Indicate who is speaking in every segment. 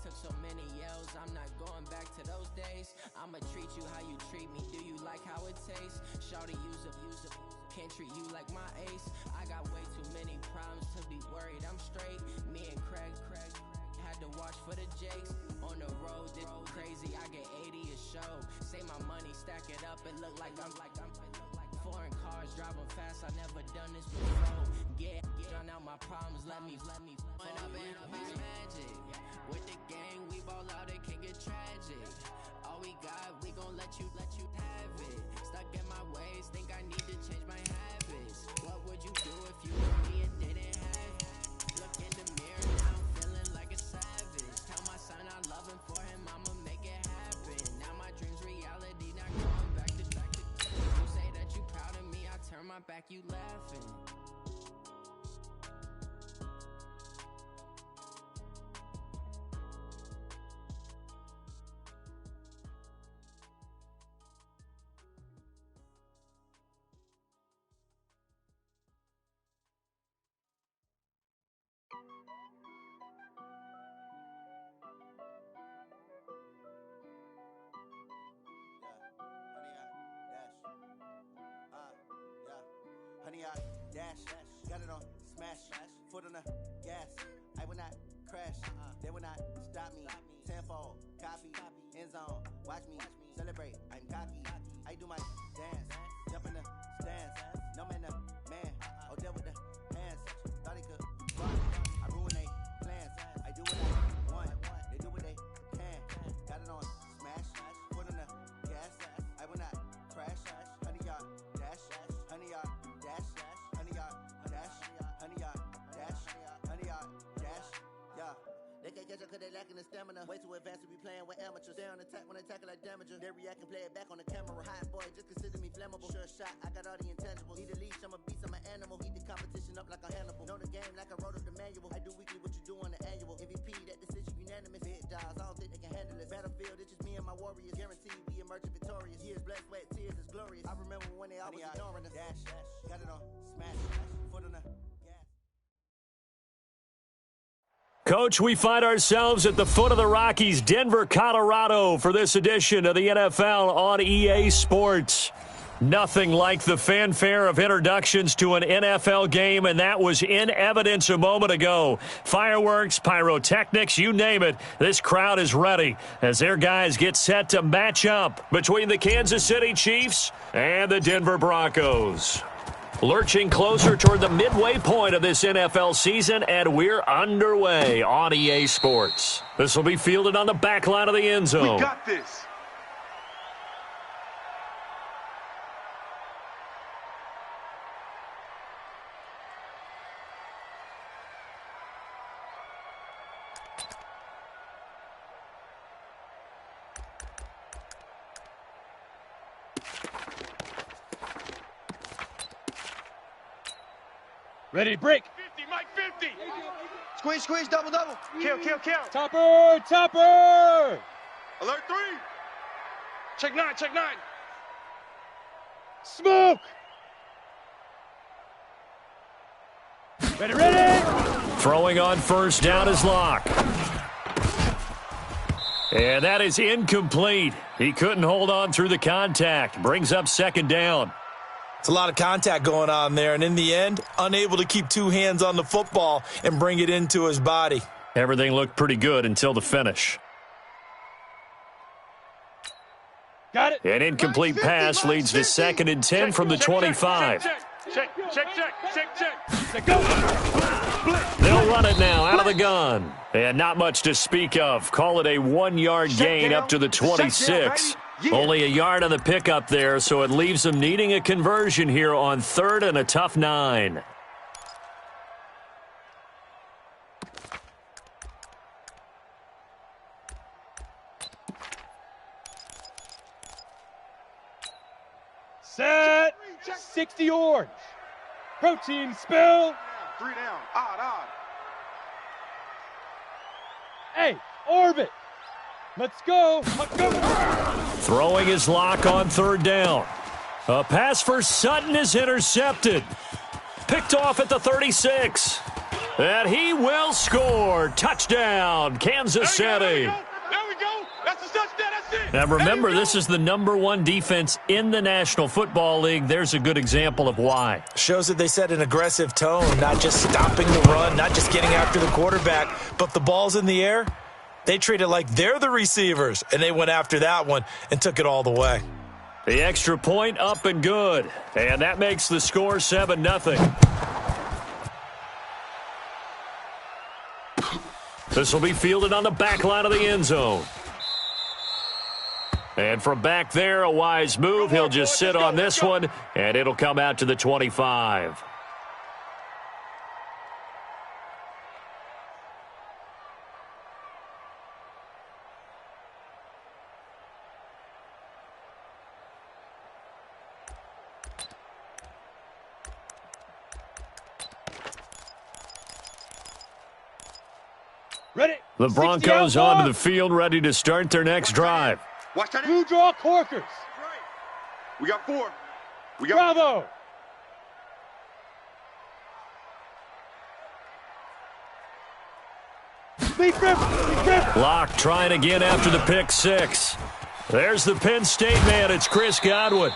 Speaker 1: took so many yells, I'm not going back to those days. I'ma treat you how you treat me, do you like how it tastes? Shawty, use up, can't treat you like my ace. I got way too many problems to be worried, I'm straight. Me and Craig had to watch for the Jakes. On the road, this crazy, I get 80 a show. Say my money, stack it up, it look like I'm foreign cars, driving fast, I never done this before. Yeah, drown out my problems, let me When up and up is magic. With the gang, we ball out, it can get tragic. All we got, we gon' let you have it. Stuck in my ways, think I need to change my habits. What would you do if you were me and didn't have it? Look in the mirror, now I'm feeling like a savage. Tell my son I love him, for him I'ma make it happen. Now my dreams reality, not going back to You say that you proud of me, I turn my back, you laughing.
Speaker 2: Honey, I dash, got it on smash, foot on the gas. I will not crash, they will not stop me. Tenfold, copy, end zone, watch me celebrate. I'm cocky, I do my dance, jump in the stands. No man, the man, oh there with the hands. Thought he could run, I ruin they plans. I do what I want, they do what they can. Got it on smash, foot on the gas. I will not crash, honey, y'all dash, honey, y'all. They can't catch up cause they lacking the stamina. Way too advanced to be playing with amateurs. They on attack when they tackle like damager. They react and play it back on the camera. Hot boy, just consider me flammable. Sure shot, I got all the intangibles. Need a leash, I'm a beast, I'm an animal. Heat the competition up like a Hannibal. Know the game like I wrote up the manual. I do weekly what you do on the annual. MVP, that decision unanimous. Big dogs, I don't think they can handle it. Battlefield, it's just me and my warriors. Guaranteed we emerge victorious. Years, blood, sweat, tears, it's glorious. I remember when they always ignoring us. Dash, got it on smash, foot on the
Speaker 3: Coach, we find ourselves at the foot of the Rockies, Denver, Colorado, for this edition of the NFL on EA Sports. Nothing like the fanfare of introductions to an NFL game, and that was in evidence a moment ago. Fireworks, pyrotechnics, you name it. This crowd is ready as their guys get set to match up between the Kansas City Chiefs and the Denver Broncos. Lurching closer toward the midway point of this NFL season, and we're underway on EA Sports. This will be fielded on the back line of the end zone.
Speaker 4: We got this.
Speaker 5: Ready to break.
Speaker 4: 50, Mike, 50.
Speaker 6: Squeeze, squeeze, double, double.
Speaker 4: Kill.
Speaker 5: Topper.
Speaker 4: Alert 3. Check 9.
Speaker 5: Smoke. Ready.
Speaker 3: Throwing on first down is Locke. And that is incomplete. He couldn't hold on through the contact. Brings up second down.
Speaker 6: It's a lot of contact going on there, and in the end, unable to keep two hands on the football and bring it into his body.
Speaker 3: Everything looked pretty good until the finish.
Speaker 5: Got it.
Speaker 3: An incomplete pass leads to 2nd and 10 from the 25.
Speaker 4: Check.
Speaker 5: Go.
Speaker 3: They'll run it now out of the gun. And not much to speak of. Call it a 1-yard gain up to the 26. Only a yard on the pickup there, so it leaves them needing a conversion here on 3rd and a tough 9.
Speaker 5: Set. 60 orange. Protein spill.
Speaker 4: 3 down. Odd.
Speaker 5: Hey, orbit. Let's go.
Speaker 3: Throwing his Lock on 3rd down. A pass for Sutton is intercepted. Picked off at the 36. And he will score. Touchdown, Kansas City.
Speaker 4: There we go. That's the touchdown. That's it.
Speaker 3: Now remember, this is the #1 defense in the National Football League. There's a good example of why.
Speaker 6: Shows that they set an aggressive tone, not just stopping the run, not just getting after the quarterback, but the ball's in the air. They treat it like they're the receivers, and they went after that one and took it all the way.
Speaker 3: The extra point up and good. And that makes the score 7-0. This will be fielded on the back line of the end zone. And from back there, a wise move. He'll just sit on this one, and it'll come out to the 25.
Speaker 5: Ready?
Speaker 3: The Broncos onto the field, ready to start their next drive.
Speaker 4: Watch that.
Speaker 5: Blue draw corkers.
Speaker 4: We got 4. We got
Speaker 5: Bravo. Lee Griffin.
Speaker 3: Locke trying again after the pick 6. There's the Penn State man. It's Chris Godwin.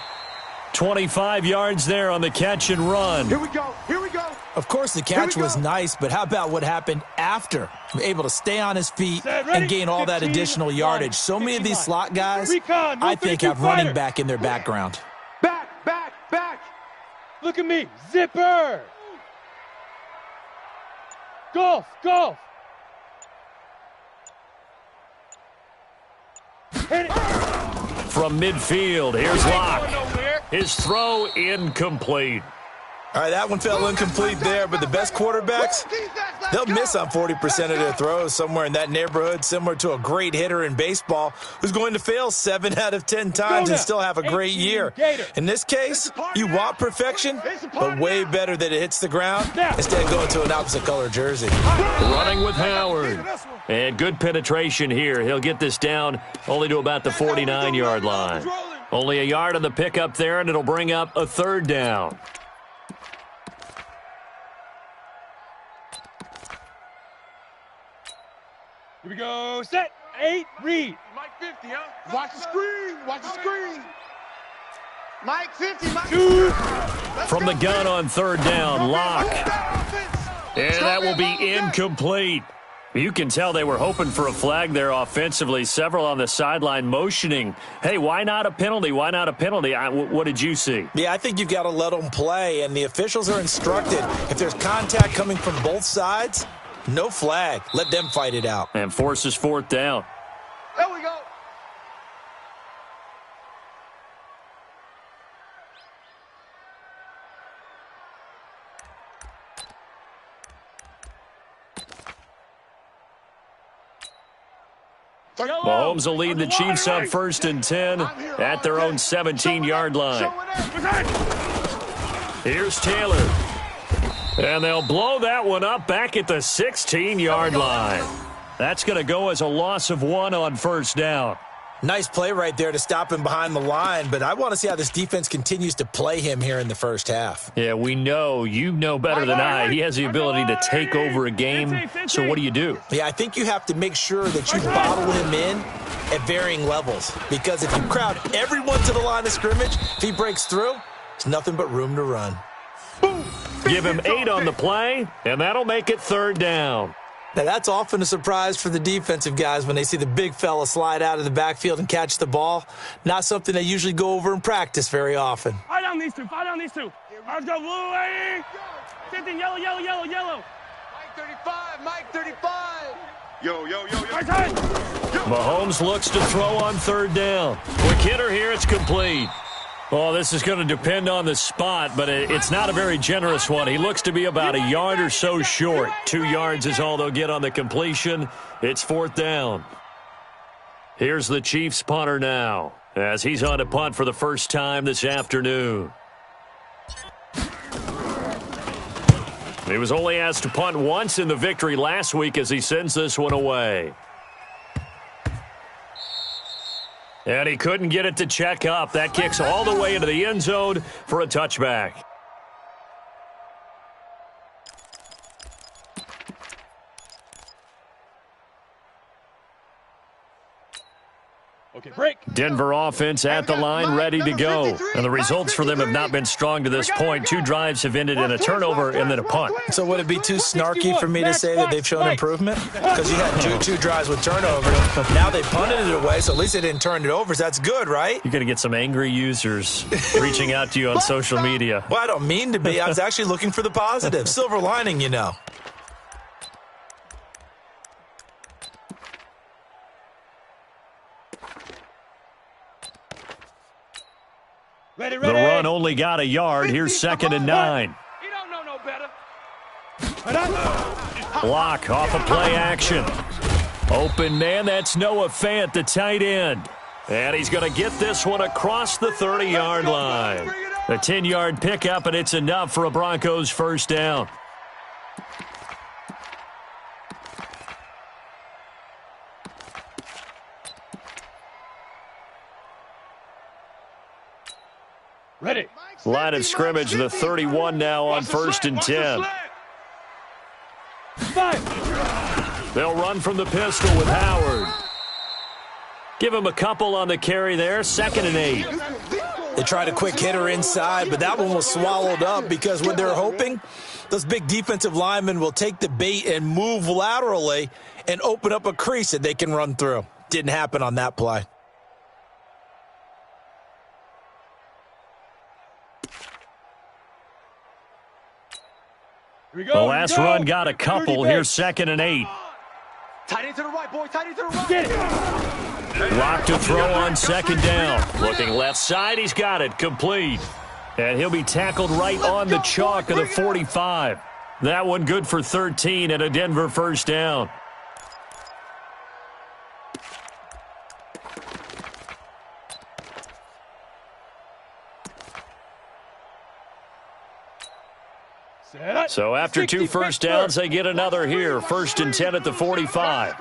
Speaker 3: 25 yards there on the catch and run.
Speaker 4: Here we go. Here we go.
Speaker 6: Of course, the catch was nice, but how about what happened after? Able to stay on his feet and gain all that additional yardage. So many of these slot guys, I think, have running back in their background.
Speaker 4: Back.
Speaker 5: Look at me. Zipper. Golf. Hit it.
Speaker 3: From midfield, here's Locke. His throw incomplete.
Speaker 6: All right, that one fell incomplete there, but the best quarterbacks, they'll miss on 40% of their throws, somewhere in that neighborhood, similar to a great hitter in baseball who's going to fail 7 out of 10 times and still have a great year. In this case, you want perfection, but way better that it hits the ground instead of going to an opposite color jersey.
Speaker 3: Running with Howard. And good penetration here. He'll get this down only to about the 49-yard line. Only a yard on the pickup there, and it'll bring up a 3rd down.
Speaker 5: Here we go. Set. 8. Read.
Speaker 4: Mike 50, huh? Watch the screen. Mike 50. Mike
Speaker 5: 2.
Speaker 3: From the gun on 3rd down, Locke. And that will be incomplete. You can tell they were hoping for a flag there offensively. Several on the sideline motioning. Hey, why not a penalty? Why not a penalty? What did you see?
Speaker 6: Yeah, I think you've got to let them play, and the officials are instructed. If there's contact coming from both sides, no flag. Let them fight it out.
Speaker 3: And forces 4th down.
Speaker 4: There we go.
Speaker 3: Mahomes will lead the Chiefs up 1st and 10 at their own 17-yard line. Here's Taylor. And they'll blow that one up back at the 16-yard line. That's going to go as a loss of 1 on 1st down.
Speaker 6: Nice play right there to stop him behind the line, but I want to see how this defense continues to play him here in the first half.
Speaker 3: Yeah, we know. You know better than I. He has the ability to take over a game, so what do you do?
Speaker 6: Yeah, I think you have to make sure that you bottle him in at varying levels, because if you crowd everyone to the line of scrimmage, if he breaks through, there's nothing but room to run.
Speaker 3: Give him 8 on the play, and that'll make it 3rd down.
Speaker 6: Now, that's often a surprise for the defensive guys when they see the big fella slide out of the backfield and catch the ball. Not something they usually go over in practice very often.
Speaker 5: Fight on these two. Let's go, blue lady. 15, yellow.
Speaker 4: Mike 35. Yo.
Speaker 3: Mahomes looks to throw on 3rd down. Quick hitter here, it's complete. Well, this is going to depend on the spot, but it's not a very generous one. He looks to be about a yard or so short. 2 yards is all they'll get on the completion. It's 4th down. Here's the Chiefs punter now, as he's on to punt for the first time this afternoon. He was only asked to punt once in the victory last week as he sends this one away. And he couldn't get it to check up. That kicks all the way into the end zone for a touchback.
Speaker 5: Okay, break.
Speaker 3: Denver offense at the line, ready to go. And the results for them have not been strong to this point. 2 drives have ended in a turnover and then a punt.
Speaker 6: So would it be too snarky for me to say that they've shown improvement? Because you had two drives with turnovers. Now they punted it away, so at least they didn't turn it over. So that's good, right?
Speaker 3: You're going to get some angry users reaching out to you on social media.
Speaker 6: Well, I don't mean to be. I was actually looking for the positive. Silver lining, you know.
Speaker 5: Ready.
Speaker 3: The run only got a yard. Here's 2nd and 9.
Speaker 5: You don't know no better.
Speaker 3: Block off of play action. Open man, that's Noah Fant, the tight end. And he's going to get this one across the 30-yard line. A 10-yard pickup, and it's enough for a Broncos first down.
Speaker 5: Ready.
Speaker 3: Line of scrimmage, the 31 now on 1st and 10. They'll run from the pistol with Howard. Give him a couple on the carry there. 2nd and 8.
Speaker 6: They tried a quick hitter inside, but that one was swallowed up because what they're hoping, those big defensive linemen will take the bait and move laterally and open up a crease that they can run through. Didn't happen on that play.
Speaker 3: The last run got a couple. Here's 2nd and 8.
Speaker 4: Tight end to the right, boy. Tight end to the right. Get it.
Speaker 3: Lock to throw on 2nd down. Looking left side, he's got it. Complete. And he'll be tackled right on the chalk of the 45. That one good for 13 and a Denver first down. So after 2 first downs, they get another here. 1st and 10 at the 45.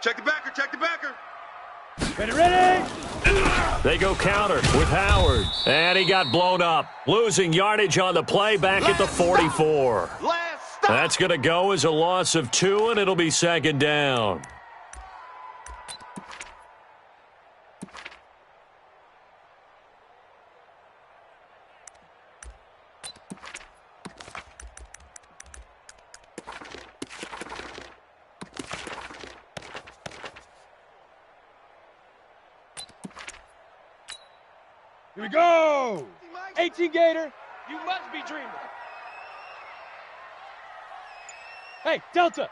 Speaker 4: Check the backer. Check the backer.
Speaker 5: Ready.
Speaker 3: They go counter with Howard. And he got blown up. Losing yardage on the play back at the 44. That's going to go as a loss of 2, and it'll be 2nd down.
Speaker 5: Here we go. 18 Gator. You must be dreaming. Hey, Delta.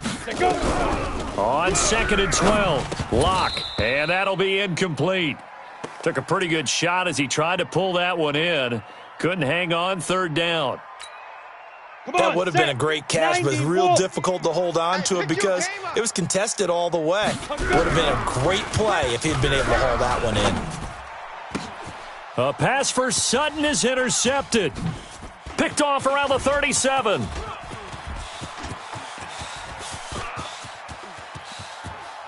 Speaker 5: Let's go.
Speaker 3: On 2nd and 12. Lock. And that'll be incomplete. Took a pretty good shot as he tried to pull that one in. Couldn't hang on. 3rd down.
Speaker 6: That would have been a great catch, but it's real difficult to hold on to it because it was contested all the way. Would have been a great play if he'd been able to hold that one in.
Speaker 3: A pass for Sutton is intercepted. Picked off around the 37.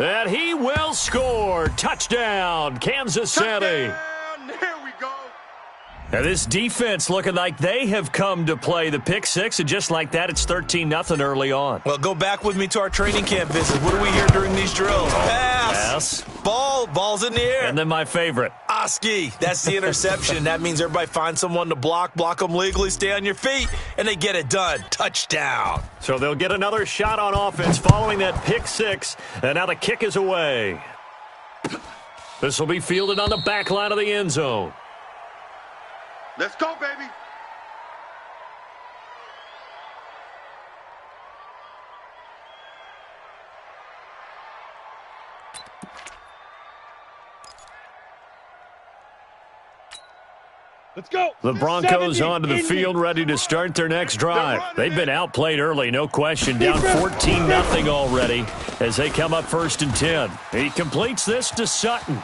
Speaker 3: And he will score. Touchdown, Kansas City. Now this defense looking like they have come to play the pick six, and just like that, it's 13-0 early on.
Speaker 6: Well, go back with me to our training camp visit. What do we hear during these drills? Pass. Ball's in the air.
Speaker 3: And then my favorite.
Speaker 6: Oski. That's the interception. That means everybody finds someone to block them legally, stay on your feet, and they get it done. Touchdown.
Speaker 3: So they'll get another shot on offense following that pick six, and now the kick is away. This will be fielded on the back line of the end zone.
Speaker 4: Let's go, baby.
Speaker 5: Let's go.
Speaker 3: The Broncos onto the field, ready to start their next drive. They've been outplayed early, no question. Down 14-0 already as they come up 1st and 10. He completes this to Sutton.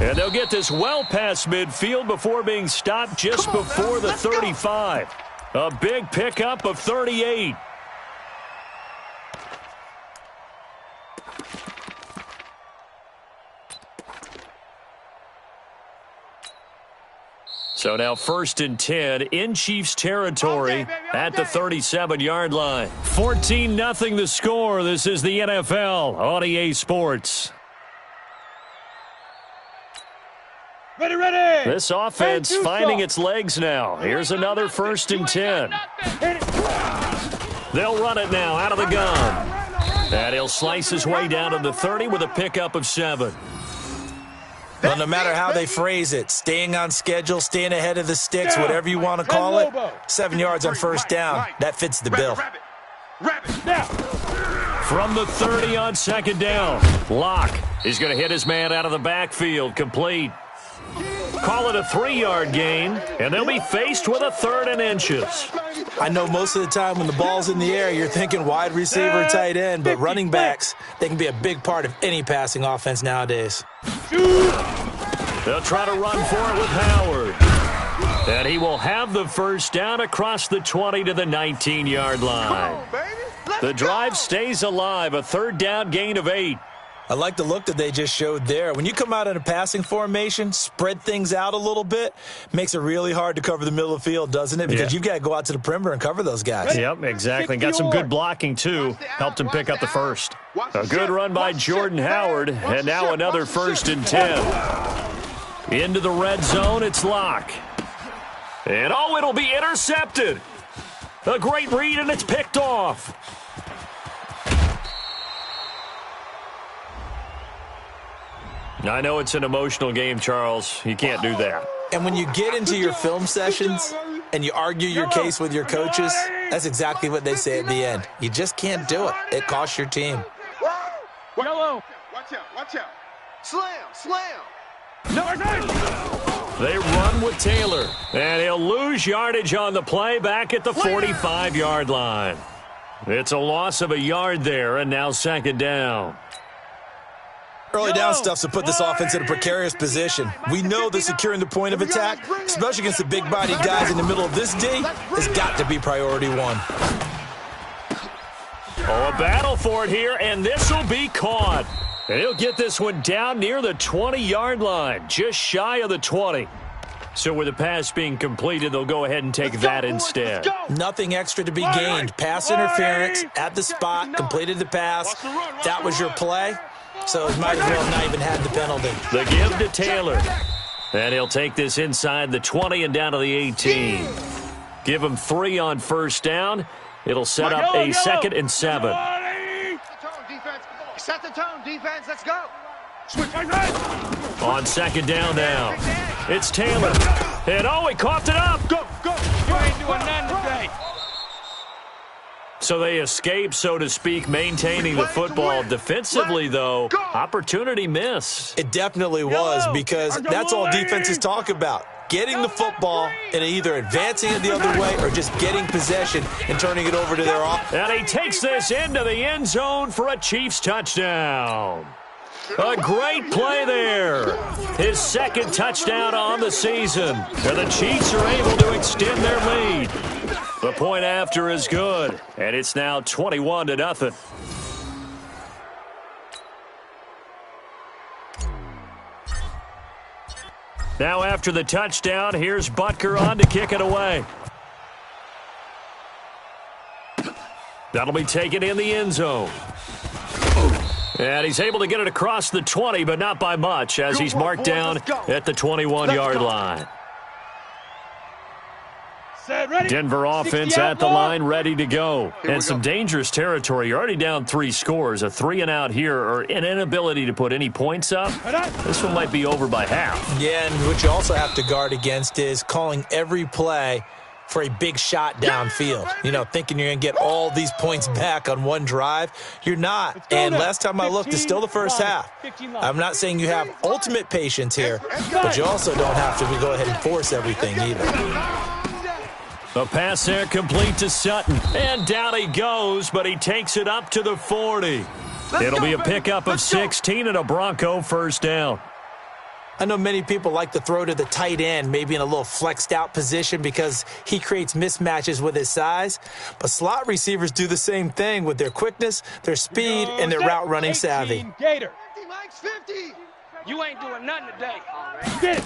Speaker 3: And they'll get this well past midfield before being stopped just before the 35. A big pickup of 38. So now 1st and 10 in Chiefs territory at the 37-yard line. 14-0 the score. This is the NFL on EA Sports.
Speaker 5: Ready.
Speaker 3: This offense finding its legs now. Here's another 1st and 10. They'll run it now out of the gun. And he'll slice his way down to the 30 with a pickup of 7.
Speaker 6: Well, no matter how they phrase it, staying on schedule, staying ahead of the sticks, whatever you want to call it, 7 yards on 1st down, that fits the bill.
Speaker 3: From the 30 on 2nd down, Locke is going to hit his man out of the backfield, complete. Call it a 3-yard gain, and they'll be faced with a 3rd and inches.
Speaker 6: I know most of the time when the ball's in the air, you're thinking wide receiver, tight end, but running backs, they can be a big part of any passing offense nowadays.
Speaker 3: They'll try to run for it with Howard. And he will have the 1st down across the 20 to the 19-yard line. The drive stays alive, a 3rd down gain of 8.
Speaker 6: I like the look that they just showed there. When you come out in a passing formation, spread things out a little bit, makes it really hard to cover the middle of the field, doesn't it? Because you've got to go out to the perimeter and cover those guys.
Speaker 3: Yep, exactly. Got some good blocking, too. Helped him pick up the 1st. A good run by Jordan Howard, and now another 1st and 10. Into the red zone, it's Locke. And, oh, it'll be intercepted. A great read, and it's picked off. I know it's an emotional game, Charles. You can't do that.
Speaker 6: And when you get into your film sessions and you argue your case with your coaches, that's exactly what they say at the end. You just can't do it. It costs your team.
Speaker 5: Yellow.
Speaker 4: Watch out. Slam.
Speaker 3: They run with Taylor, and he'll lose yardage on the play back at the 45-yard line. It's a loss of a yard there, and now 2nd down.
Speaker 6: Early down stuff to put this offense in a precarious position. We know that securing the point of attack, especially against the big-bodied guys in the middle of this D, has got to be priority 1.
Speaker 3: Oh, a battle for it here, and this will be caught. And he'll get this one down near the 20-yard line, just shy of the 20. So with the pass being completed, they'll go ahead and take that instead.
Speaker 6: Nothing extra to be gained. Pass interference at the spot, completed the pass. That was your play. So it might as well not even have the penalty.
Speaker 3: The give to Taylor. And he'll take this inside the 20 and down to the 18. Give him 3 on 1st down. It'll set up a 2nd and 7.
Speaker 4: Set the tone, defense. Let's go.
Speaker 3: On 2nd down now. It's Taylor. And oh, he coughed it up.
Speaker 5: Go. You ain't doing nothing today.
Speaker 3: So they escape, so to speak, maintaining the football. Defensively, though, opportunity missed.
Speaker 6: It definitely was, because that's all defenses talk about. Getting the football and either advancing it the other way or just getting possession and turning it over to their offense.
Speaker 3: And he takes this into the end zone for a Chiefs touchdown. A great play there. His 2nd touchdown on the season. And the Chiefs are able to extend their lead. The point after is good, and it's now 21-0. Now after the touchdown, here's Butker on to kick it away. That'll be taken in the end zone. And he's able to get it across the 20, but not by much, as he's marked down at the 21-yard line. Denver offense at the line, ready to go. And some dangerous territory. You're already down 3 scores. A 3-and-out here, or an inability to put any points up. This one might be over by half.
Speaker 6: Yeah, and what you also have to guard against is calling every play for a big shot downfield. You know, thinking you're going to get all these points back on one drive. You're not. And last time I looked, it's still the first half. I'm not saying you have ultimate patience here, but you also don't have to go ahead and force everything either.
Speaker 3: The pass there complete to Sutton. And down he goes, but he takes it up to the 40. It'll be a pickup of 16 and a Bronco 1st down.
Speaker 6: I know many people like to throw to the tight end, maybe in a little flexed out position because he creates mismatches with his size. But slot receivers do the same thing with their quickness, their speed, and their route running savvy.
Speaker 5: Gator.
Speaker 4: 50, Mike's 50.
Speaker 5: You ain't doing nothing today. Get it.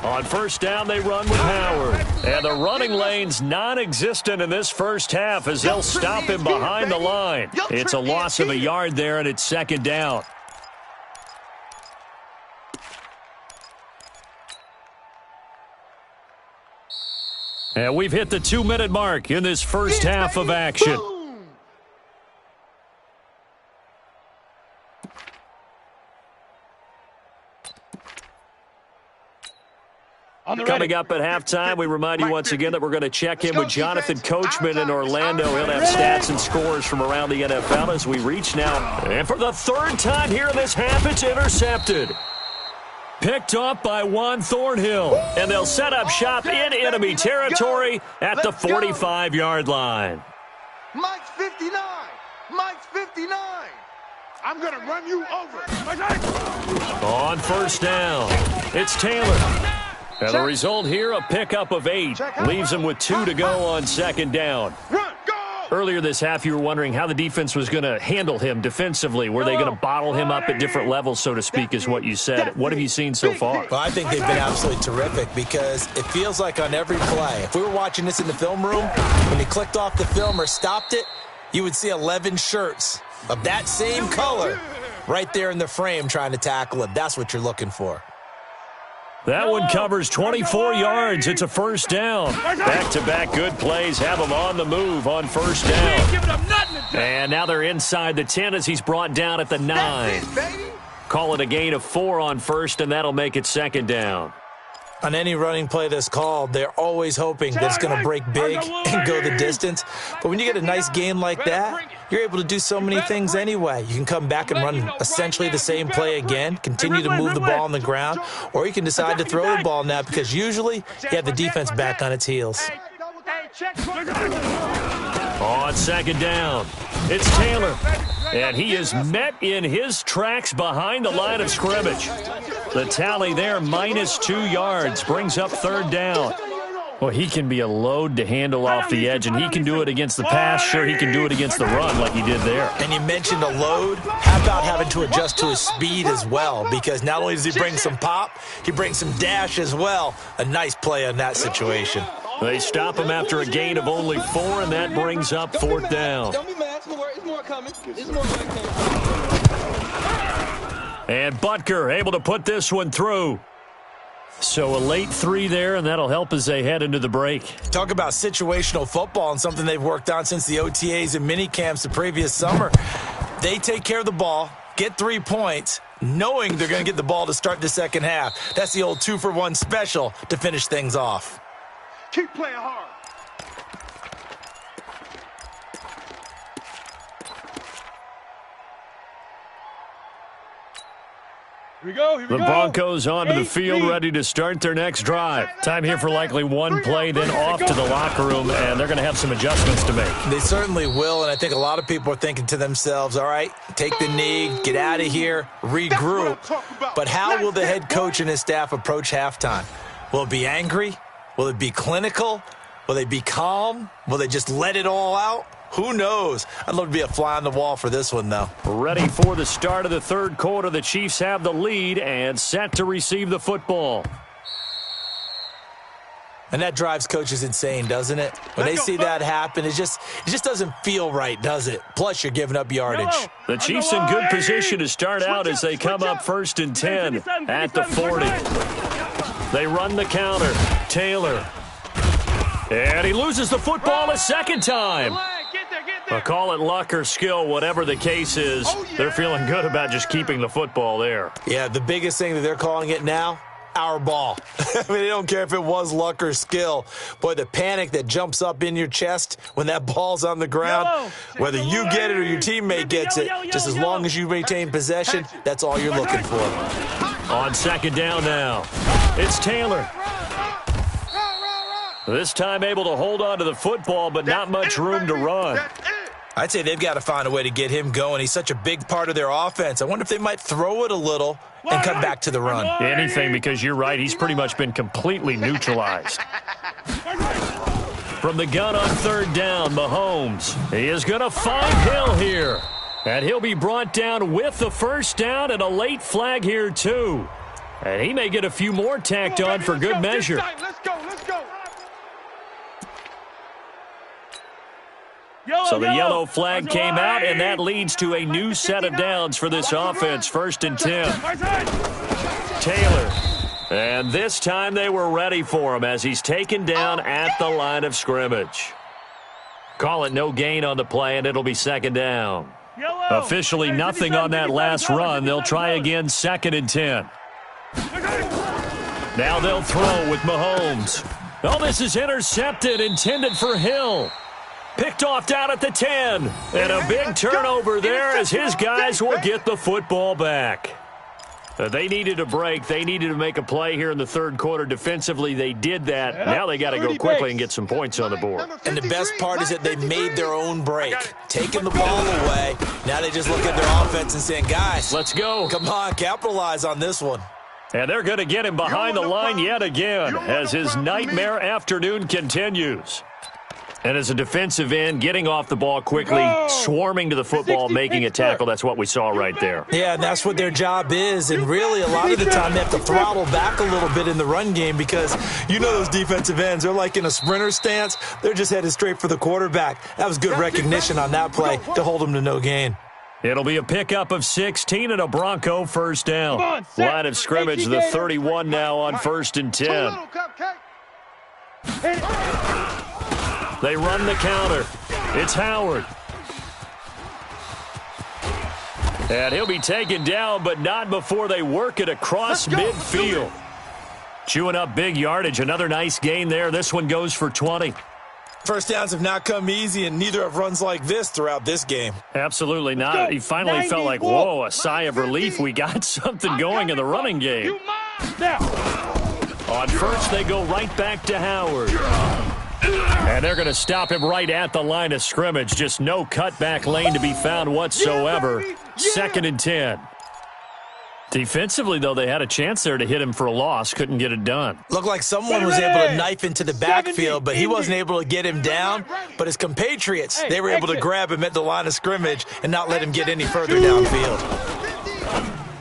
Speaker 3: On first down, they run with Howard. And the running lane's non-existent in this first half as they'll stop him behind the line. It's a loss of a yard there, and it's second down. And we've hit the 2-minute mark in this first half of action. Coming up at halftime, we remind you once again that we're going to check in with Jonathan Coachman in Orlando. He'll have stats and scores from around the NFL as we reach now. And for the third time here in this half, it's intercepted. Picked up by Juan Thornhill. And they'll set up shop in enemy territory at the 45-yard line.
Speaker 4: Mike's 59. Mike's 59. I'm going to run you over.
Speaker 3: On first down, it's Taylor. And the result here, a pickup of 8. Leaves him with 2 to go on second down. Earlier this half, you were wondering how the defense was going to handle him defensively. Were they going to bottle him up at different levels, so to speak, is what you said. What have you seen so far?
Speaker 6: Well, I think they've been absolutely terrific because it feels like on every play, if we were watching this in the film room, when he clicked off the film or stopped it, you would see 11 shirts of that same color right there in the frame trying to tackle it. That's what you're looking for.
Speaker 3: That one covers 24 yards. It's a first down. Back-to-back good plays have him on the move on first down. And now they're inside the 10 as he's brought down at the 9. Call it a gain of 4 on first, and that'll make it second down.
Speaker 6: On any running play that's called, they're always hoping that it's going to break big and go the distance. But when you get a nice game like that, you're able to do so many things anyway. You can come back and run essentially the same play again, continue to move the ball on the ground, or you can decide to throw the ball now because usually you have the defense back on its heels.
Speaker 3: On second down, it's Taylor. And he is met in his tracks behind the line of scrimmage. The tally there, minus 2 yards, brings up third down. Well, he can be a load to handle off the edge, and he can do it against the pass. Sure, he can do it against the run like he did there.
Speaker 6: And you mentioned a load. How about having to adjust to his speed as well? Because not only does he bring some pop, he brings some dash as well. A nice play on that situation.
Speaker 3: They stop him after a gain of only 4, and that brings up fourth down.
Speaker 7: Don't be mad. It's more coming. It's more coming.
Speaker 3: And Butker able to put this one through. So a late 3 there, and that'll help as they head into the break.
Speaker 6: Talk about situational football and something they've worked on since the OTAs and mini camps the previous summer. They take care of the ball, get 3 points, knowing they're going to get the ball to start the second half. That's the old 2-for-1 special to finish things off.
Speaker 4: Keep playing hard.
Speaker 5: Here we go.
Speaker 3: The Broncos onto the field, ready to start their next drive. Time here for likely one play, then off to the locker room, and they're going to have some adjustments to make.
Speaker 6: They certainly will, and I think a lot of people are thinking to themselves, all right, take the knee, get out of here, regroup. But how will the head coach and his staff approach halftime? Will it be angry? Will it be clinical? Will they be calm? Will they just let it all out? Who knows? I'd love to be a fly on the wall for this one, though.
Speaker 3: Ready for the start of the third quarter. The Chiefs have the lead and set to receive the football.
Speaker 6: And that drives coaches insane, doesn't it? When they see that happen, it just doesn't feel right, does it? Plus, you're giving up yardage.
Speaker 3: The Chiefs in good position to start out as they come up 1st and 10 at the 40. They run the counter. Taylor. And he loses the football a second time. I'll call it luck or skill, whatever the case is. They're feeling good about just keeping the football there.
Speaker 6: Yeah, the biggest thing that they're calling it now, our ball. I mean, they don't care if it was luck or skill. Boy, the panic that jumps up in your chest when that ball's on the ground, whether you get it or your teammate gets it, just as long as you maintain possession, that's all you're looking for.
Speaker 3: On second down now, it's Taylor. This time able to hold on to the football, but not much room to run.
Speaker 6: I'd say they've got to find a way to get him going. He's such a big part of their offense. I wonder if they might throw it a little and come back to the run.
Speaker 3: Anything, because you're right. He's pretty much been completely neutralized. From the gun on third down, Mahomes. He is going to find Hill here. And he'll be brought down with the first down and a late flag here, too. And he may get a few more tacked on for good measure.
Speaker 4: Let's go.
Speaker 3: So the yellow flag came out, and that leads to a new set of downs for this offense. 1st and 10. Taylor. And this time they were ready for him as he's taken down at the line of scrimmage. Call it no gain on the play, and it'll be 2nd down. Officially nothing on that last run. They'll try again 2nd and 10. Now they'll throw with Mahomes. Oh, this is intercepted, intended for Hill. Picked off down at the 10. And a big turnover there as his guys will get the football back. They needed a break. They needed to make a play here in the 3rd quarter. Defensively, they did that. Now they got to go quickly and get some points on the board.
Speaker 6: And the best part is that they made their own break, taking the ball away. Now they just look at their offense and saying, guys,
Speaker 3: let's go.
Speaker 6: Come on, capitalize on this one.
Speaker 3: And they're going to get him behind the line yet again as his nightmare afternoon continues. And as a defensive end, getting off the ball quickly, swarming to the football, making a tackle. That's what we saw right there.
Speaker 6: Yeah, and that's what their job is. And really, a lot of the time, they have to throttle back a little bit in the run game because you know those defensive ends, they're like in a sprinter stance. They're just headed straight for the quarterback. That was good recognition on that play to hold them to no gain.
Speaker 3: It'll be a pickup of 16 and a Bronco 1st down. Line of scrimmage, the 31 now on 1st and 10. They run the counter. It's Howard. And he'll be taken down, but not before they work it across midfield. Chewing up big yardage. Another nice gain there. This one goes for 20.
Speaker 6: First downs have not come easy, and neither have runs like this throughout this game.
Speaker 3: Absolutely not. He finally felt like, whoa, a sigh of relief. We got something going in the running game. On 1st, they go right back to Howard. And they're going to stop him right at the line of scrimmage. Just no cutback lane to be found whatsoever. 2nd and 10. Defensively, though, they had a chance there to hit him for a loss. Couldn't get it done.
Speaker 6: Looked like someone was able to knife into the backfield, but he wasn't able to get him down. But his compatriots, they were able to grab him at the line of scrimmage and not let him get any further downfield.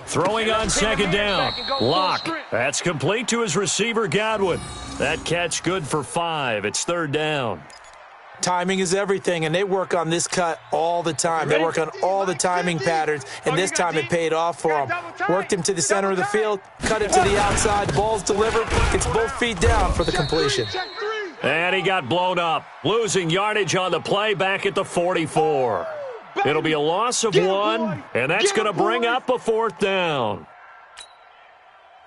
Speaker 3: Throwing on 2nd down. Locke. That's complete to his receiver, Godwin. That catch good for 5. It's 3rd down.
Speaker 6: Timing is everything, and they work on this cut all the time. They work on all the timing patterns, and this time it paid off for him. Worked him to the center of the field, cut it to the outside, ball's delivered, gets both feet down for the completion.
Speaker 3: And he got blown up, losing yardage on the play back at the 44. It'll be a loss of 1, and that's going to bring up a 4th down.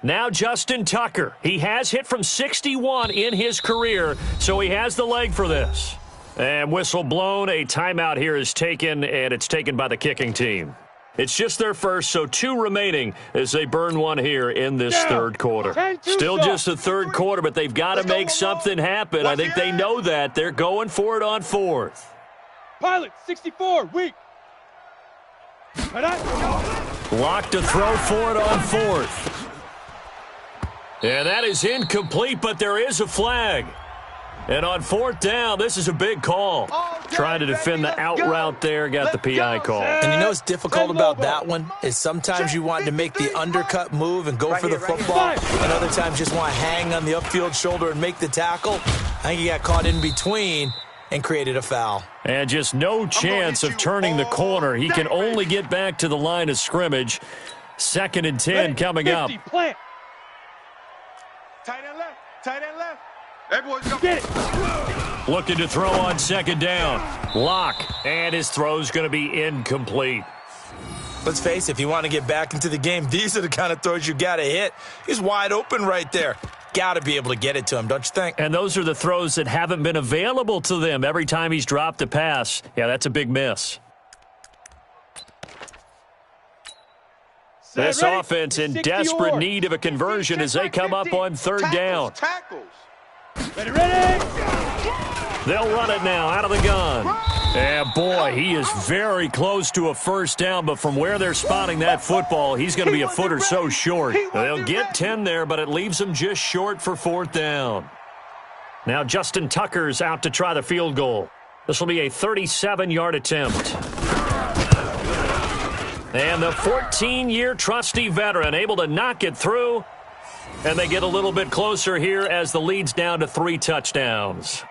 Speaker 3: Now Justin Tucker. He has hit from 61 in his career, so he has the leg for this. And whistle blown. A timeout here is taken, and it's taken by the kicking team. It's just their first, so 2 remaining as they burn one here in this 3rd quarter. Still just the 3rd quarter, but they've got to make something happen. I think they know that. They're going for it on 4th.
Speaker 5: Pilot, 64, weak.
Speaker 3: Lock to throw for it on 4th. And that is incomplete, but there is a flag. And on 4th down, this is a big call. Trying to defend the out route there, got the PI call.
Speaker 6: And you know what's difficult about that one is sometimes you want to make the undercut move and go for the football, and other times just want to hang on the upfield shoulder and make the tackle. I think he got caught in between and created a foul.
Speaker 3: And just no chance of turning the corner. He can only get back to the line of scrimmage. 2nd and 10 coming up.
Speaker 4: Tight end left. Tight end left. Everyone's going to get it.
Speaker 3: Looking to throw on 2nd down. Lock. And his throw's going to be incomplete.
Speaker 6: Let's face it, if you want to get back into the game, these are the kind of throws you got to hit. He's wide open right there. Got to be able to get it to him, don't you think?
Speaker 3: And those are the throws that haven't been available to them every time he's dropped a pass. Yeah, that's a big miss. This offense in desperate need of a conversion as they come up on 3rd down.
Speaker 5: Ready.
Speaker 3: They'll run it now out of the gun. And boy, he is very close to a 1st down, but from where they're spotting that football, he's going to be a foot or so short. They'll get 10 there, but it leaves them just short for 4th down. Now Justin Tucker's out to try the field goal. This will be a 37-yard attempt. And the 14-year trusty veteran able to knock it through And they get a little bit closer here as the lead's down to 3 touchdowns.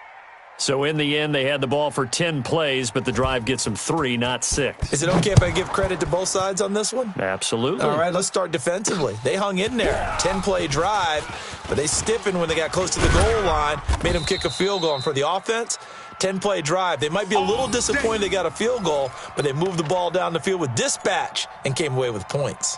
Speaker 3: So in the end, they had the ball for 10 plays, but the drive gets them 3, not 6.
Speaker 6: Is it okay if I give credit to both sides on this one?
Speaker 3: Absolutely.
Speaker 6: All right, let's start defensively. They hung in there. 10-play drive, but they stiffened when they got close to the goal line, made them kick a field goal. And for the offense, 10-play drive. They might be a little disappointed they got a field goal, but they moved the ball down the field with dispatch and came away with points.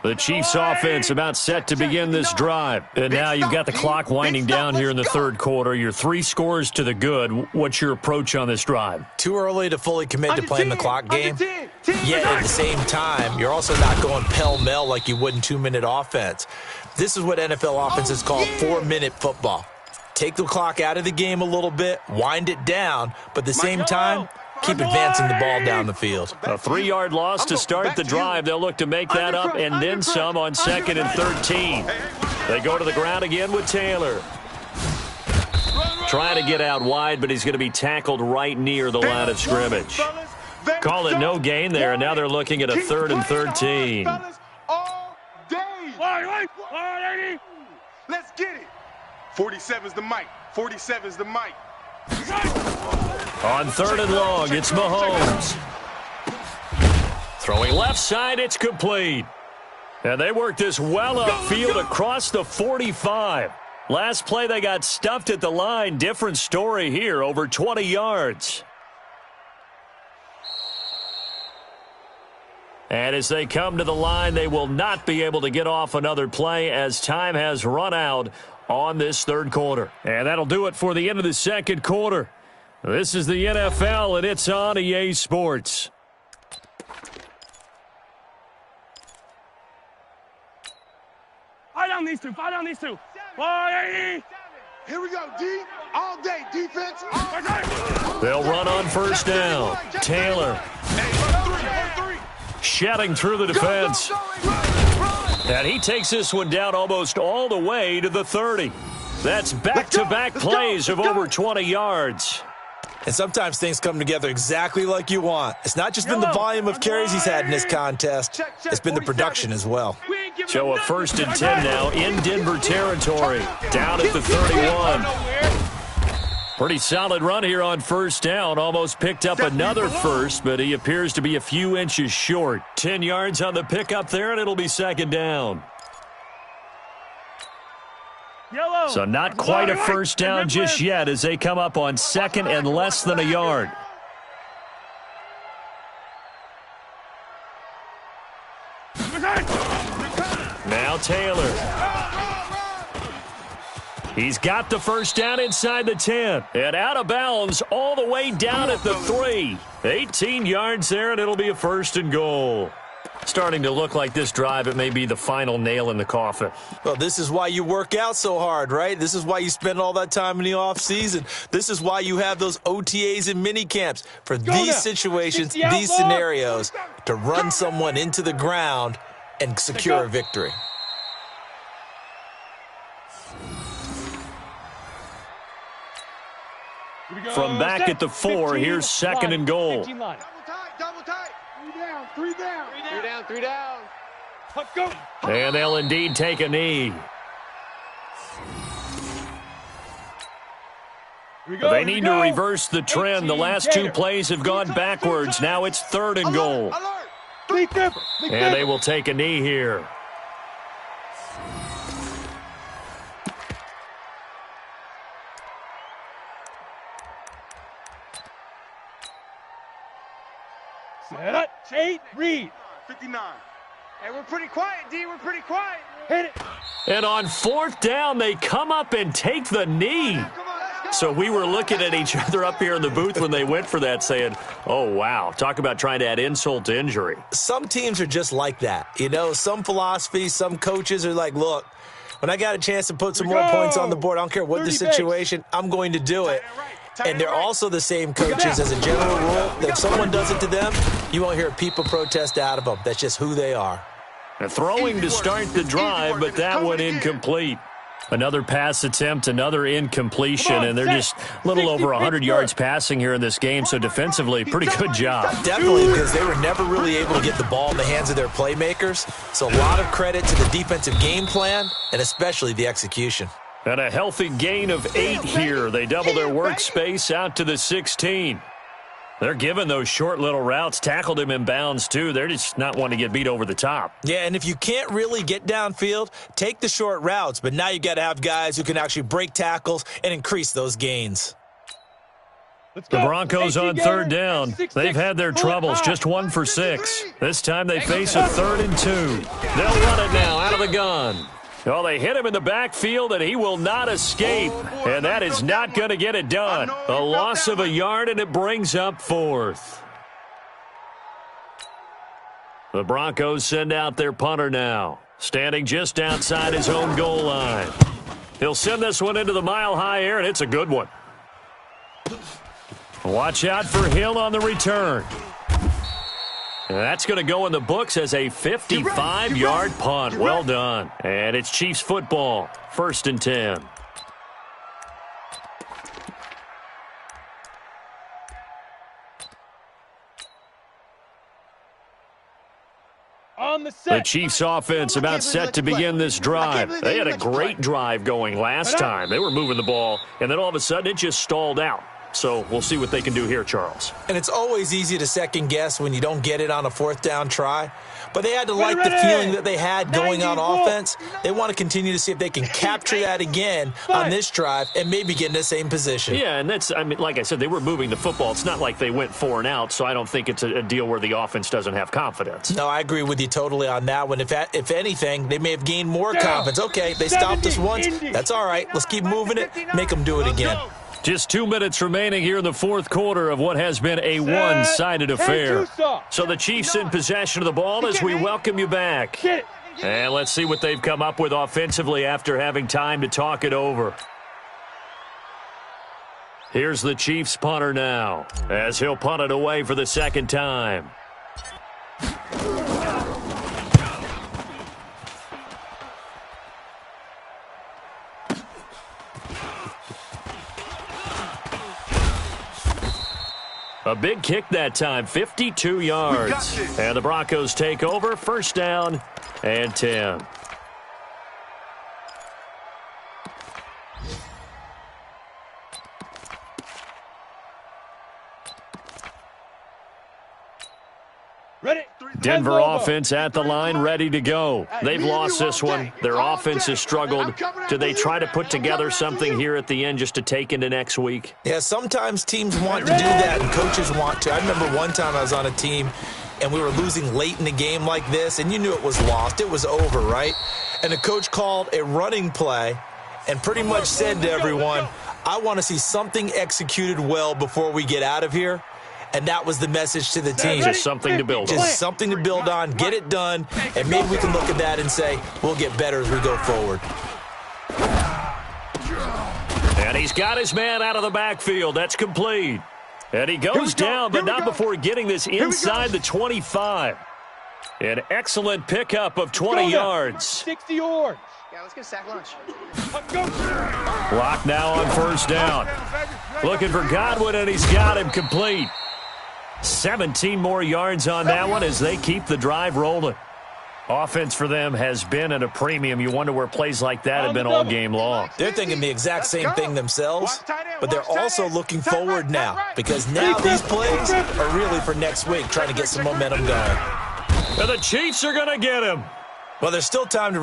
Speaker 3: The Chiefs offense about set to begin this drive. And now you've got the clock winding down here in the third quarter. You're 3 scores to the good. What's your approach on this drive?
Speaker 6: Too early to fully commit to playing the clock game. Yet at the same time, you're also not going pell-mell like you would in 2-minute offense. This is what NFL offenses call 4-minute football. Take the clock out of the game a little bit, wind it down, but at the same time, keep advancing the ball down the field.
Speaker 3: A 3-yard loss to start the drive. They'll look to make that up and then some on 2nd and 13. They go to the ground again with Taylor. Trying to get out wide, but he's going to be tackled right near the line of scrimmage. Call it no gain there, and now they're looking at a 3rd and 13.
Speaker 4: Let's get it. 47's the mic. 47's the mic.
Speaker 3: On 3rd and long, it's Mahomes. Throwing left side, it's complete. And they work this well upfield across the 45. Last play, they got stuffed at the line. Different story here, over 20 yards. And as they come to the line, they will not be able to get off another play as time has run out on this third quarter. And that'll do it for the end of the second quarter. This is the NFL, and it's on EA Sports.
Speaker 5: Fire down these two. Fire down these two. 480.
Speaker 4: Here we go, D. All day, defense. All day.
Speaker 3: They'll run on first down. Taylor. Shedding through the defense. And he takes this one down almost all the way to the 30. That's back-to-back plays of over 20 yards.
Speaker 6: And sometimes things come together exactly like you want. It's not just been the volume of carries he's had in this contest. It's been the production as well.
Speaker 3: So a 1st and 10 now in Denver territory. Down at the 31. Pretty solid run here on first down. Almost picked up another first, but he appears to be a few inches short. 10 yards on the pickup there, and it'll be 2nd down. So not quite a first down just yet as they come up on 2nd and less than a yard. Now Taylor. He's got the first down inside the 10. And out of bounds all the way down at the 3. 18 yards there, and it'll be a 1st and goal. Starting to look like this drive, it may be the final nail in the coffin.
Speaker 6: Well, this is why you work out so hard, right? This is why you spend all that time in the offseason. This is why you have those OTAs and mini camps for these situations, these scenarios, to run someone into the ground and secure a victory.
Speaker 3: From back at the 4, here's 2nd and goal.
Speaker 4: Double tight. 3 down. 3 down.
Speaker 5: Let's go.
Speaker 3: And they'll indeed take a knee. They need to reverse the trend. The last 2 plays have gone backwards. Now it's 3rd and goal. And they will take a knee here.
Speaker 5: Set up. Tate, read.
Speaker 4: 59. Hey, we're pretty quiet, D. We're pretty quiet.
Speaker 5: Hit it.
Speaker 3: And on 4th down, they come up and take the knee. So we were looking at each other up here in the booth when they went for that saying, oh, wow, talk about trying to add insult to injury.
Speaker 6: Some teams are just like that. You know, some philosophies, some coaches are like, look, when I got a chance to put some more points on the board, I don't care what the situation, I'm going to do it. And they're also the same coaches as a general rule that if someone does it to them, you won't hear a people protest out of them. That's just who they are.
Speaker 3: Throwing to start the drive, but that one incomplete. Another pass attempt, another incompletion, and they're just a little over 100 yards passing here in this game, so defensively, pretty good job.
Speaker 6: Definitely, because they were never really able to get the ball in the hands of their playmakers, so a lot of credit to the defensive game plan and especially the execution.
Speaker 3: And a healthy gain of 8 here. They double their workspace out to the 16. They're giving those short little routes, tackled him in bounds, too. They're just not wanting to get beat over the top.
Speaker 6: Yeah, and if you can't really get downfield, take the short routes. But now you got to have guys who can actually break tackles and increase those gains.
Speaker 3: The Broncos on third down. They've had their troubles, just 1 for 6. This time they face a 3rd and 2. They'll run it now out of the gun. Well, they hit him in the backfield, and he will not escape. And that is not going to get it done. A loss of a yard, and it brings up 4th. The Broncos send out their punter now, standing just outside his own goal line. He'll send this one into the mile-high air, and it's a good one. Watch out for Hill on the return. That's going to go in the books as a 55-yard punt. Well done. And it's Chiefs football, 1st and 10. The Chiefs offense about set to begin this drive. They had a great drive going last time. They were moving the ball, and then all of a sudden it just stalled out. So we'll see what they can do here, Charles.
Speaker 6: And it's always easy to second-guess when you don't get it on a 4th down try. But they had to like the feeling that they had going on offense. They want to continue to see if they can capture that again on this drive and maybe get in the same position.
Speaker 3: Yeah, and that's, I mean, like I said, they were moving the football. It's not like they went 4 and out, so I don't think it's a deal where the offense doesn't have confidence.
Speaker 6: No, I agree with you totally on that one. If anything, they may have gained more confidence. Okay, they stopped us once. That's all right. Let's keep moving it. Make them do it again.
Speaker 3: Just 2 minutes remaining here in the 4th quarter of what has been a one-sided affair. So the Chiefs in possession of the ball as we welcome you back. And let's see what they've come up with offensively after having time to talk it over. Here's the Chiefs punter now as he'll punt it away for the 2nd time. A big kick that time, 52 yards. And the Broncos take over, 1st down and 10. Denver offense at the line, ready to go. They've lost this one. Their offense has struggled. Do they try to put together something here at the end just to take into next week?
Speaker 6: Yeah, sometimes teams want to do that and coaches want to. I remember one time I was on a team and we were losing late in the game like this, and you knew it was lost. It was over, right? And the coach called a running play and pretty much said to everyone, I want to see something executed well before we get out of here. And that was the message to the team.
Speaker 3: Just something to build on.
Speaker 6: Just something to build on, get it done, and maybe we can look at that and say, we'll get better as we go forward.
Speaker 3: And he's got his man out of the backfield. That's complete. And he goes down, but not before getting this inside the 25. An excellent pickup of 20 yards.
Speaker 7: 60 yards.
Speaker 8: Yeah, let's get a sack lunch.
Speaker 3: Block now on 1st down. Looking for Godwin, and he's got him complete. 17 more yards on that one as they keep the drive rolling. Offense for them has been at a premium. You wonder where plays like that have been all game long.
Speaker 6: They're thinking the exact same thing themselves, but they're also looking forward now because now these plays are really for next week, trying to get some momentum going.
Speaker 3: And the Chiefs are going to get him.
Speaker 6: Well, there's still time to